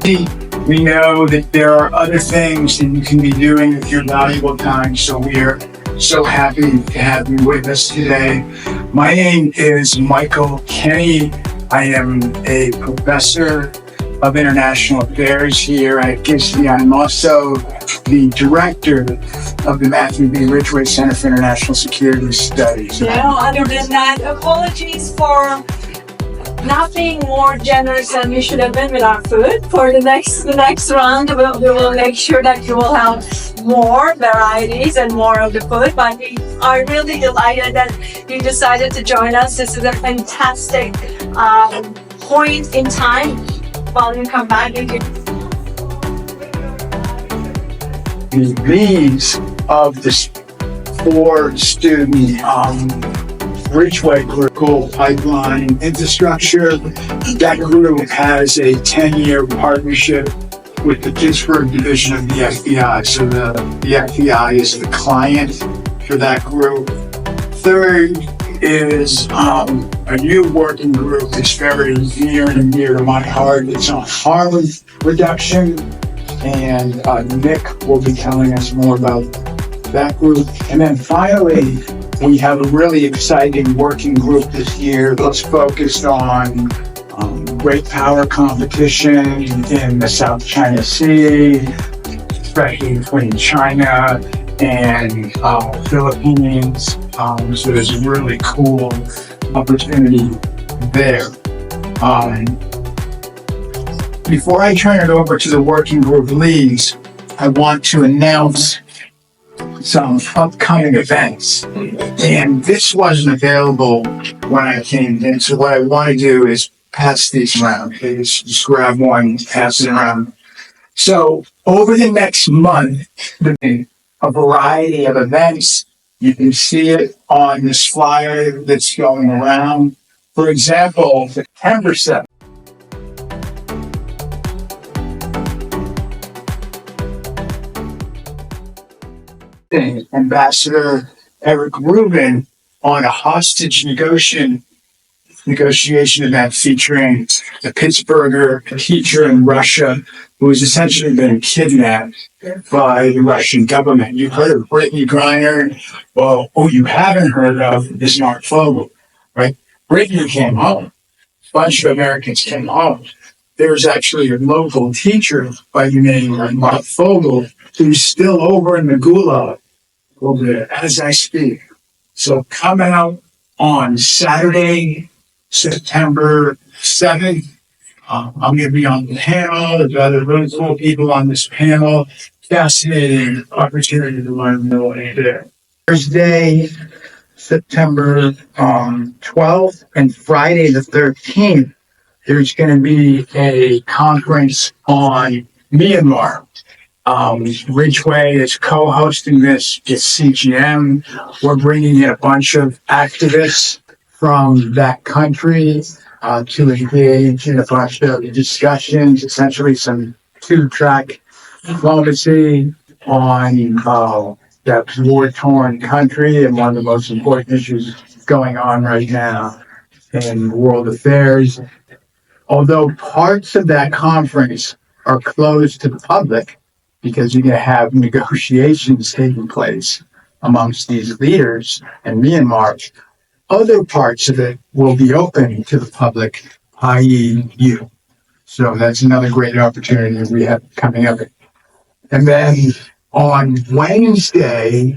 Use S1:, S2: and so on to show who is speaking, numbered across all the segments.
S1: We know that there are other things that you can be doing with your valuable time, so we are so happy to have you with us today. My name is Michael Kenny. I am a professor of international affairs here at GISD. I'm also the director of the Matthew B. Ridgway Center for International Security Studies.
S2: No, other than that, apologies for not being more generous than we should have been with our food. For the next round, we will make sure that you will have more varieties and more of the food. But we are really delighted that you decided to join us. This is a fantastic point in time while you come back.
S1: The leads of this 4 student Ridgway group called Pipeline Infrastructure. That group has a 10-year partnership with the Pittsburgh division of the FBI. So the FBI is the client for that group. Third is a new working group that's very near and dear to my heart. It's on harm reduction, and Nick will be telling us more about that group. And then finally, we have a really exciting working group this year that's focused on great power competition in the South China Sea, especially between China and Philippines. So there's a really cool opportunity there. Before I turn it over to the working group leads, I want to announce some upcoming events. And this wasn't available when I came in, so what I want to do is pass these around. Please just grab one, pass it around. So over the next month, a variety of events. You can see it on this flyer that's going around. For example, September 7th. Ambassador Eric Rubin on a hostage negotiation event featuring a Pittsburgher, a teacher in Russia who has essentially been kidnapped by the Russian government. You've heard of Brittany Griner. Well, who you haven't heard of is Mark Fogel, right? Brittany came home. A bunch of Americans came home. There's actually a local teacher by the name of Mark Fogel who's still over in the Gulag over there as I speak. So come out on Saturday, September 7th. I'm going to be on the panel. There's other really cool people on this panel. Fascinating opportunity to learn more there. Thursday, September 12th and Friday the 13th, there's going to be a conference on Myanmar. Ridgway is co-hosting this. It's CGM. We're bringing in a bunch of activists from that country to engage in a bunch of discussions, essentially some 2-track diplomacy on that war-torn country and one of the most important issues going on right now in world affairs. Although parts of that conference are closed to the public, because you're going to have negotiations taking place amongst these leaders in Myanmar, other parts of it will be open to the public, i.e. you. So that's another great opportunity we have coming up. And then on Wednesday,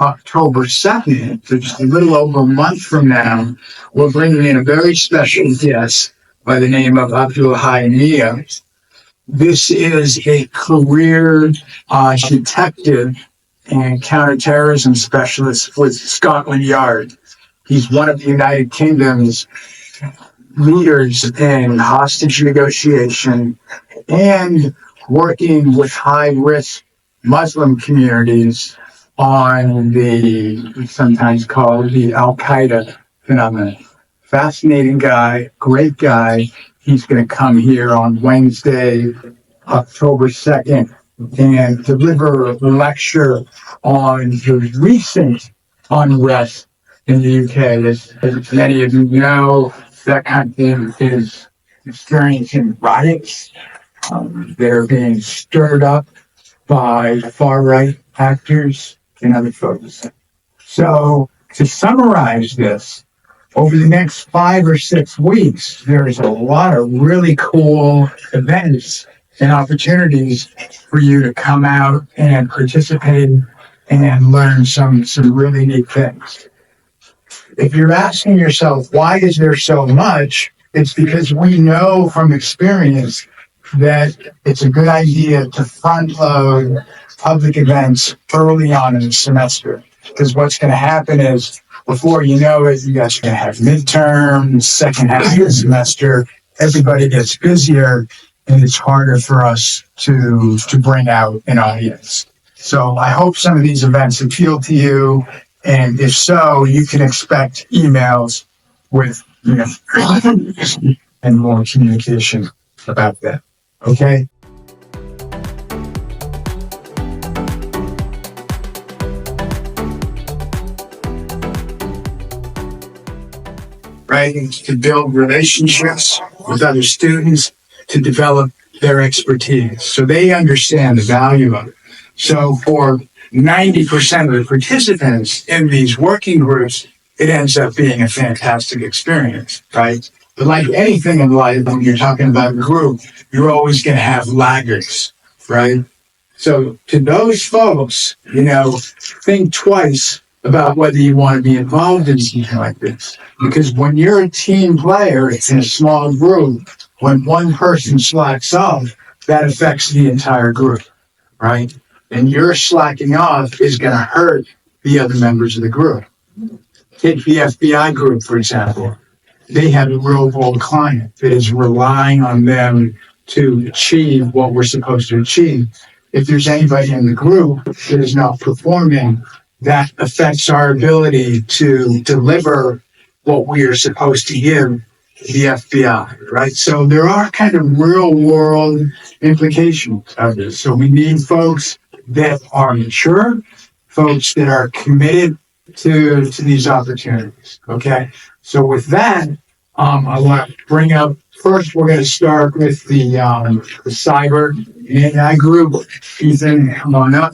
S1: October 2nd, which is a little over a month from now, we're bringing in a very special guest by the name of Abdul Mia. This is a career detective and counterterrorism specialist with Scotland Yard. He's one of the United Kingdom's leaders in hostage negotiation and working with high-risk Muslim communities on the sometimes called the Al-Qaeda phenomenon. Fascinating guy, great guy. He's going to come here on Wednesday, October 2nd, and deliver a lecture on the recent unrest in the UK. As many of you know, that country is experiencing riots that are being stirred up by far-right actors and other folks. So to summarize this, over the next 5 or 6 weeks, there's a lot of really cool events and opportunities for you to come out and participate and learn some really neat things. If you're asking yourself, why is there so much? It's because we know from experience that it's a good idea to front load public events early on in the semester. Because what's going to happen is, before you know it, you guys are going to have midterms, second half of the semester, everybody gets busier, and it's harder for us to bring out an audience. So I hope some of these events appeal to you, and if so, you can expect emails with, and more communication about that. Okay? Right? And to build relationships with other students, to develop their expertise so they understand the value of it. So for 90% of the participants in these working groups, it ends up being a fantastic experience, right? But like anything in life, when you're talking about a group, you're always going to have laggards, right? So to those folks, think twice about whether you want to be involved in something like this. Because when you're a team player, it's in a small group. When one person slacks off, that affects the entire group, right? And your slacking off is going to hurt the other members of the group. Take the FBI group, for example. They have a real world client that is relying on them to achieve what we're supposed to achieve. If there's anybody in the group that is not performing, that affects our ability to deliver what we are supposed to give the FBI, right? So there are kind of real world implications of this. So we need folks that are mature, folks that are committed to these opportunities, okay? So with that, I want to bring up, first we're going to start with the cyber and AI group. Ethan, come on up.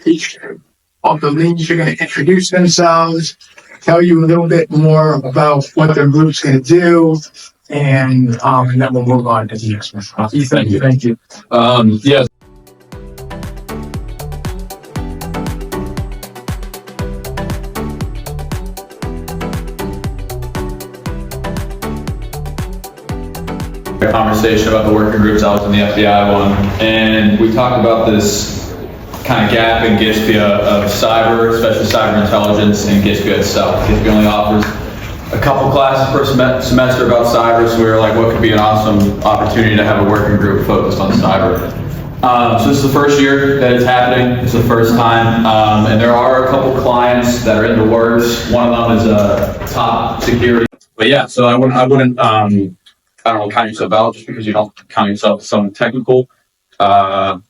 S1: Each of the leads are going to introduce themselves, tell you a little bit more about what their group's going to do, and then we'll move on to the next one. Ethan, thank you.
S3: Yeah. Conversation about the working groups. I was in the FBI one, and we talked about this kind of gap in GISPIA of cyber, especially cyber intelligence, and GISPIA itself. GISPIA only offers a couple classes per semester about cyber, so we were like, what could be an awesome opportunity to have a working group focused on cyber? So this is the first year that it's happening. It's the first time, and there are a couple clients that are in the works. One of them is a top security. But yeah, so I wouldn't count yourself out just because you don't count yourself as someone technical. And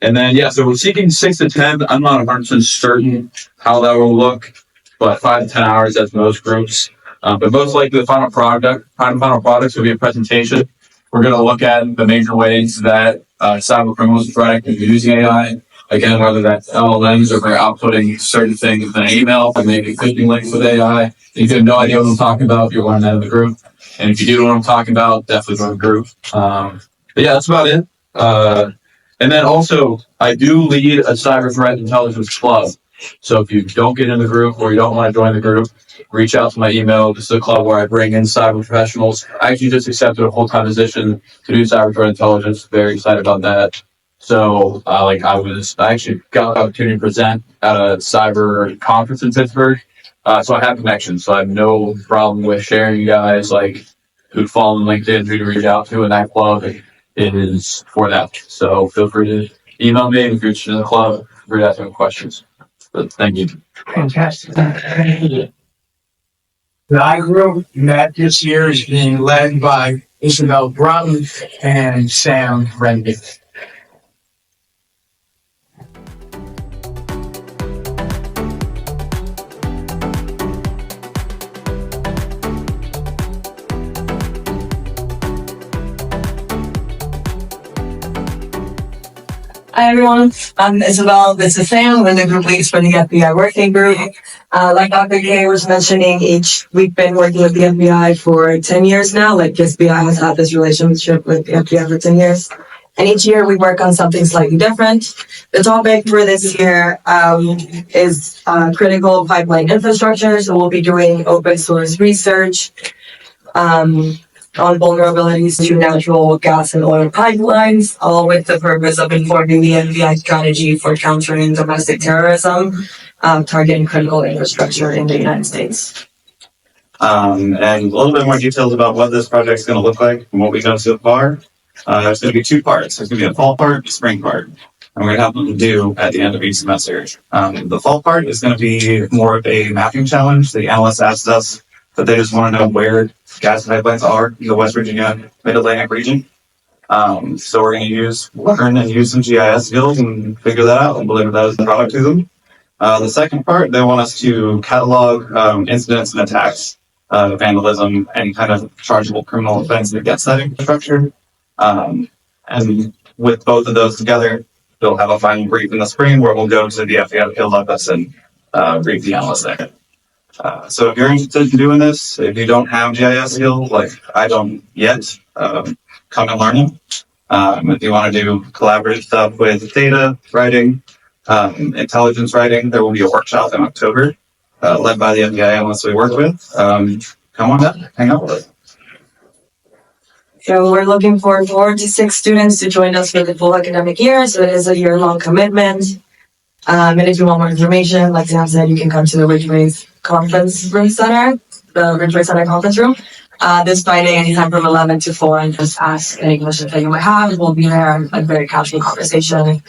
S3: then, so we're seeking 6 to 10. I'm not 100% certain how that will look, but 5 to 10 hours as most groups. But most likely the final products will be a presentation. We're going to look at the major ways that cyber criminals and threat actors are using AI. Again, whether that's LLMs or they're outputting certain things in an email, or maybe clicking links with AI. If you have no idea what I'm talking about, you'll learn that in the group. And if you do know what I'm talking about, definitely join the group. But yeah, that's about it. And then also, I do lead a cyber threat intelligence club. So if you don't get in the group or you don't want to join the group, reach out to my email. This is a club where I bring in cyber professionals. I actually just accepted a full-time position to do cyber threat intelligence. Very excited about that. So I actually got the opportunity to present at a cyber conference in Pittsburgh. So I have connections. So I have no problem with sharing you guys, who'd follow on LinkedIn, who to reach out to in that club. It is for that. So feel free to email me if you're interested in the club. Feel free to ask me questions. But thank you.
S1: Fantastic. The I group that this year is being led by Isabel Brum and Sam Rendy.
S4: Hi everyone, I'm Isabel. This is Sam. I'm the group lead for the FBI working group. Like Dr. K was mentioning, we've been working with the FBI for 10 years now. Like the FBI has had this relationship with the FBI for 10 years. And each year we work on something slightly different. The topic for this year is critical pipeline infrastructure. So we'll be doing open source research on vulnerabilities to natural gas and oil pipelines, all with the purpose of informing the FBI strategy for countering domestic terrorism, targeting critical infrastructure in the United States.
S5: And a little bit more details about what this project is going to look like and what we've done so far. There's going to be two parts. There's going to be a fall part, a spring part. And we're going to have them due at the end of each semester. The fall part is going to be more of a mapping challenge. The analyst asked us that they just want to know where gas pipelines are in the West Virginia Mid-Atlantic region. So we're going to learn and use some GIS skills and figure that out and deliver that as a product to them. The second part, they want us to catalog incidents and attacks, vandalism, any kind of chargeable criminal offense against that infrastructure. And with both of those together, they'll have a final brief in the spring where we'll go to the FBI field office and brief the analysts there. So if you're interested in doing this, if you don't have GIS skills, like I don't yet, come and learn them. If you want to do collaborative stuff with data writing, intelligence writing, there will be a workshop in October, led by the FBI analysts we work with. Come on up, hang out with us.
S4: So we're looking for 4 to 6 students to join us for the full academic year. So it is a year-long commitment. And if you want more information, like Sam said, you can come to the Ridgway Conference Room Center, the Ridgway Center Conference Room, this Friday, anytime from 11 to 4, and just ask any questions that you might have. We'll be there, a very casual conversation.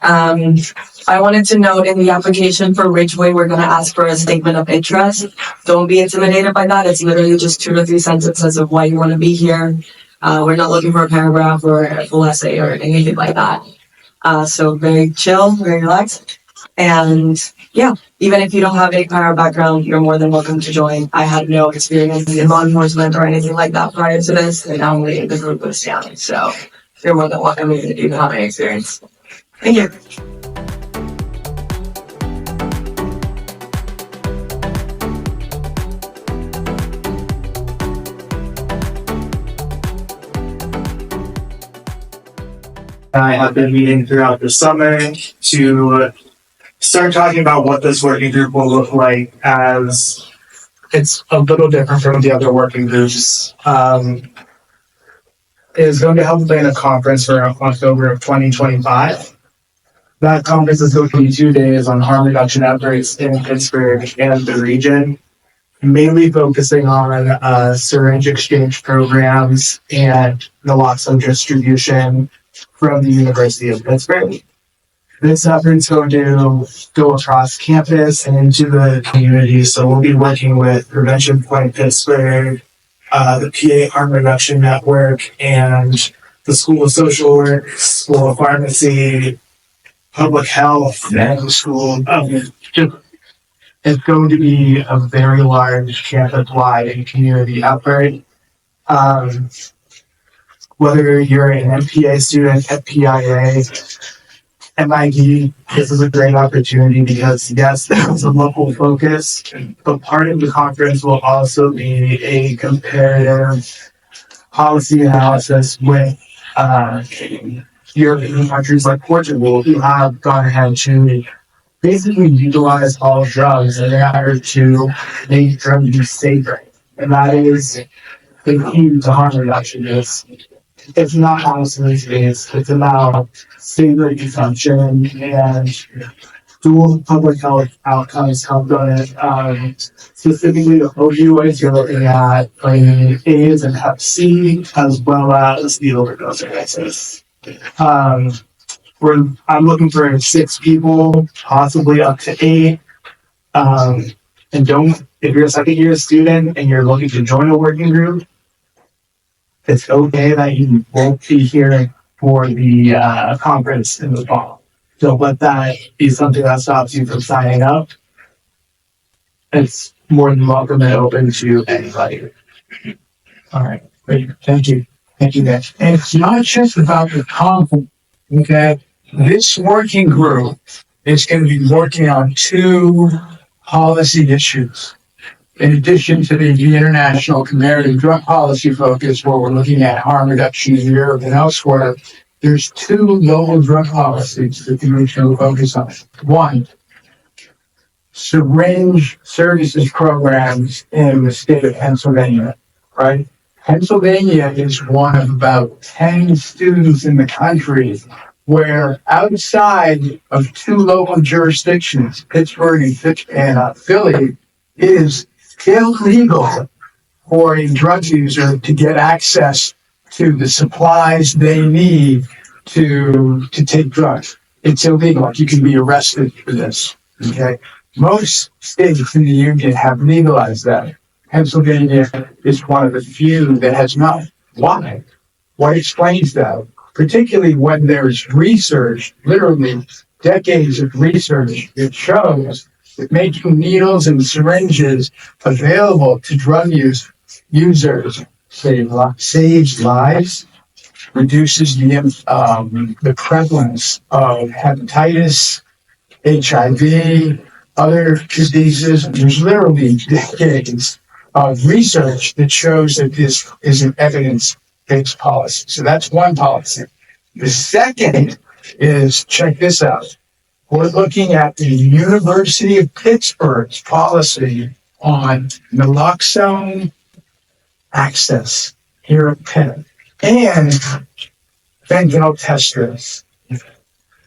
S4: I wanted to note in the application for Ridgway, we're going to ask for a statement of interest. Don't be intimidated by that. It's literally just 2 to 3 sentences of why you want to be here. We're not looking for a paragraph or a full essay or anything like that. So very chill, very relaxed. And yeah, even if you don't have any prior background, you're more than welcome to join. I had no experience in law enforcement or anything like that prior to this, and only the group was down. So you're more than welcome if you don't have any experience. Thank you.
S1: I have been meeting throughout the summer to start talking about what this working group will look like, as it's a little different from the other working groups. It is going to help plan a conference for October of 2025. That conference is going to be 2 days on harm reduction efforts in Pittsburgh and the region, mainly focusing on syringe exchange programs and naloxone distribution from the University of Pittsburgh. This effort is going to go across campus and into the community. So we'll be working with Prevention Point Pittsburgh, the PA Harm Reduction Network, and the School of Social Work, School of Pharmacy, Public Health, and the School of It's going to be a very large campus-wide and community effort. Whether you're an MPA student, FPIA, MID, this is a great opportunity because, yes, there's a local focus, but part of the conference will also be a comparative policy analysis with European countries like Portugal, who have gone ahead to basically utilize all drugs in order to make drug use safer. And that is the key to harm reduction. It's not abstinence-based. It's about safer consumption and dual public health outcomes come on it. Specifically, the opioids, you're looking at AIDS and Hep C, as well as the overdose crisis. I'm looking for 6 people, possibly up to 8. And if you're a second-year student and you're looking to join a working group, it's okay that you won't be here for the conference in the fall. Don't let that be something that stops you from signing up. It's more than welcome and open to anybody. All right, great. Thank you. Thank you, guys. And it's not just about the conference, okay? This working group is going to be working on two policy issues. In addition to the international comparative drug policy focus, where we're looking at harm reduction in Europe and elsewhere, there's two local drug policies that the commission will focus on. One, syringe services programs in the state of Pennsylvania, right? Pennsylvania is one of about 10 students in the country where outside of two local jurisdictions, Pittsburgh and Philly, it is illegal for a drug user to get access to the supplies they need to take drugs. It's illegal. You can be arrested for this. Okay. Most states in the union have legalized that. Pennsylvania is one of the few that has not. Why? What explains that? Particularly when there's research, literally decades of research that shows that making needles and syringes available to drug users saves lives, reduces the prevalence of hepatitis, HIV, other diseases. There's literally decades of research that shows that this is an evidence-based policy. So that's one policy. The second is, check this out. We're looking at the University of Pittsburgh's policy on naloxone access here at Penn and fentanyl test strips.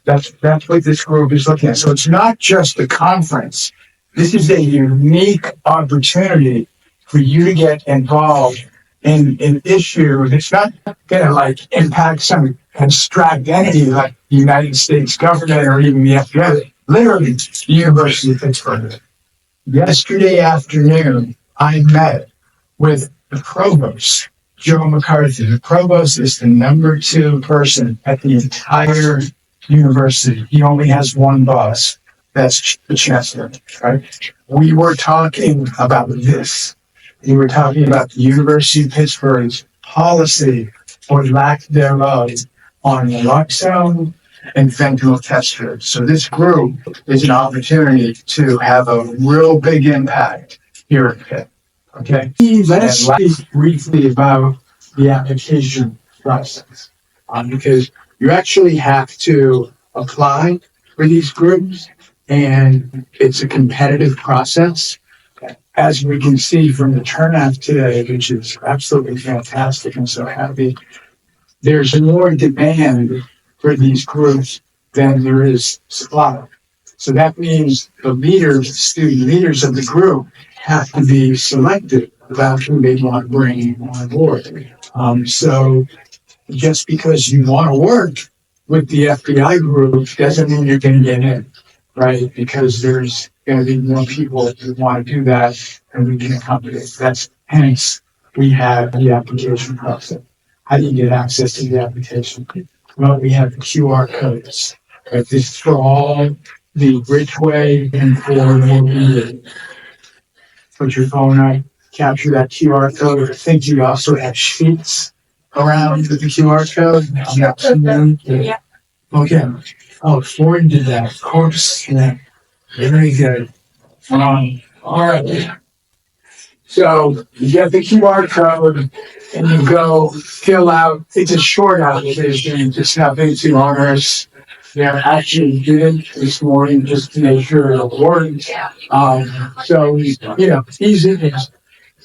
S1: That's what this group is looking at. So it's not just a conference. This is a unique opportunity for you to get involved in an issue that's not going to impact some abstract entity like the United States government or even the FBI. Literally, the University of Pittsburgh. Yesterday afternoon, I met with the provost, Joe McCarthy. The provost is the number 2 person at the entire university. He only has one boss. That's the chancellor, right? We were talking about this. We were talking about the University of Pittsburgh's policy or lack thereof on naloxone and fentanyl test strips. So this group is an opportunity to have a real big impact here at Pitt. Okay? Let's speak briefly about the application process. Because you actually have to apply for these groups, and it's a competitive process. As we can see from the turnout today, which is absolutely fantastic, I'm so happy, there's more demand for these groups than there is supply. So that means the leaders, the student leaders of the group have to be selective about who they want to bring on board. So just because you want to work with the FBI group doesn't mean you're going to get in, right? Because there's going to be more people who want to do that, and we can accommodate. That's hence we have the application process. How do you get access to the application? Well, we have the QR codes. Right? This is for all the Ridgway and for the put your phone on, capture that QR code. I think you also have sheets around with the QR code. I'm not seeing them.
S2: Yeah.
S1: Okay. Oh, Ford did that. Of course. Yeah. Very good. All right. So you get the QR code and you go fill out. It's a short application. Just nothing too onerous. Yeah, actually did it this morning just to make sure it'll work. So, easy. It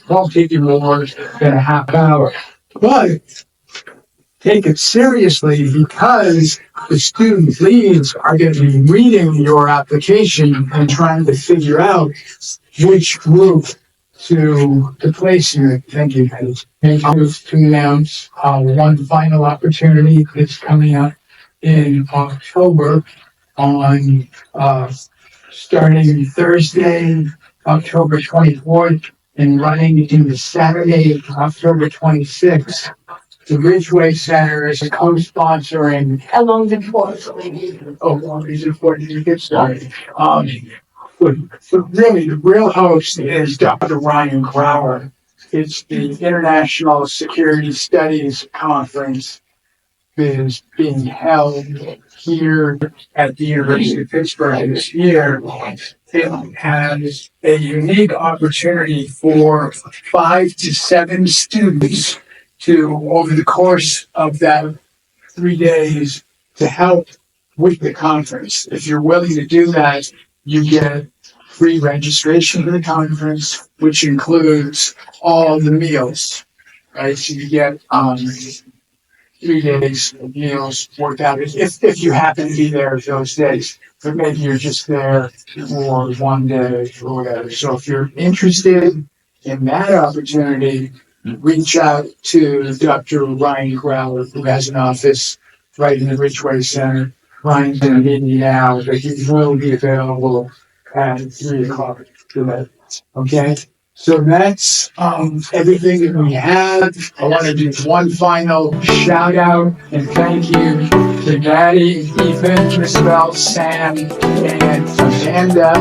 S1: won't take you more than a half hour. But take it seriously because the student leads are going to be reading your application and trying to figure out which group to place you in. Thank you. Thank you to announce one final opportunity that's coming up in October on starting Thursday, October 24th, and running into Saturday, October 26th. The Ridgway Center is co-sponsoring.
S2: Along the fourth.
S1: Oh, these are for you get started. But really, the real host is Dr. Ryan Grauer. It's the International Security Studies Conference that is being held here at the University of Pittsburgh this year, it has a unique opportunity for 5 to 7 students to, over the course of that 3 days, to help with the conference. If you're willing to do that, you get free registration for the conference, which includes all the meals, right? So you get 3 days of meals worked out if you happen to be there those days. But maybe you're just there for 1 day or whatever. So if you're interested in that opportunity, reach out to Dr. Ryan Growler, who has an office right in the Ridgway Center. Ryan's in a meeting now, but he will be available at 3:00 today. Okay? So that's everything that we have. I want to do one final shout out and thank you to Maddie, Ethan, Isabel, Sam, and Amanda